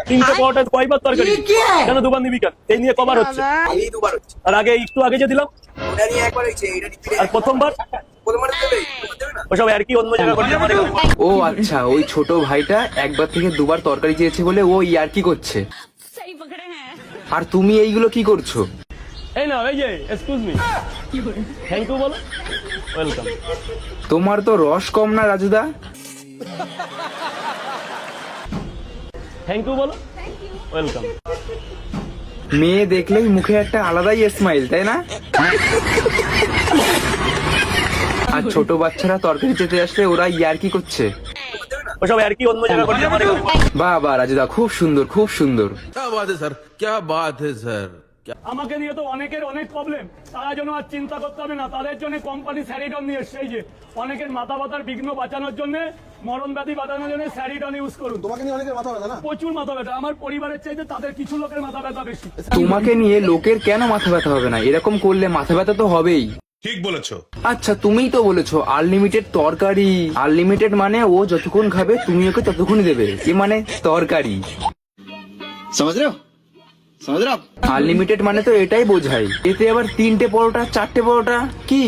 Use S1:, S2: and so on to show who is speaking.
S1: তিনটে পরোটা কয়বার তরকারি, কেন দুবার নিবি কেন? এই নিয়ে কবার হচ্ছে? আর আগে একটু আগে যে দিলাম, আর প্রথমবার ওসব আর কি অন্য জায়গায় করতে পারে।
S2: ও আচ্ছা, ওই ছোট ভাইটা একবার থেকে দুবার তরকারি চেয়েছে বলে ও ইয়ার্কি করছে, আর তুমি এইগুলো কি করছো?
S1: এই না, এই যে এক্সকিউজ মি, থ্যাংক ইউ বলো, ওয়েলকাম।
S2: তোমার তো রস কম না রাজুদা।
S1: থ্যাংক ইউ বলো, ওয়েলকাম।
S2: মেয়ে দেখলেই মুখে একটা আলাদাই স্মাইল, তাই না? আর ছোট বাচ্চারা তরকারি চেতে আসলে ওরা ইয়ার্কি করছে।
S1: ওসব আর কি অন্য জায়গায় করতে পারে।
S2: বাহ বাহ রাজুদা, খুব সুন্দর খুব সুন্দর।
S3: क्या बात है सर, क्या बात है सर।
S1: আমাকে নিয়ে তো অনেকের অনেক প্রবলেম, তারা যেন আর চিন্তা করতে হবে না। তাদের জন্য কোম্পানি স্যারিডন নিয়ে এসছে। এই যে অনেকের মাথা ব্যথার বিঘ্ন বাঁচানোর জন্য, মরণ ব্যাধি বাঁচানোর জন্য স্যারিডন ইউজ করুন।
S4: তোমাকে নিয়ে অনেকের মাথা ব্যথা না?
S1: প্রচুর মাথা ব্যথা, আমার পরিবারের চাইতে তাদের কিছু লোকের মাথা ব্যথা বেশি।
S2: তোমাকে নিয়ে লোকের কেন মাথা ব্যথা হবে না? এরকম করলে মাথা ব্যথা তো হবেই।
S5: ঠিক বলেছো।
S2: আচ্ছা, তুমিই তো বলেছো আনলিমিটেড তরকারি। আনলিমিটেড মানে ও যতক্ষণ খাবে তুমি ওকে ততক্ষণই দেবে, কি মানে তরকারি।
S4: समझ रहे हो? समझ रहे हो आप?
S2: আনলিমিটেড মানে তো এটাই বোঝায়। এতে আবার 3টে পরোটা 4টে পরোটা কি?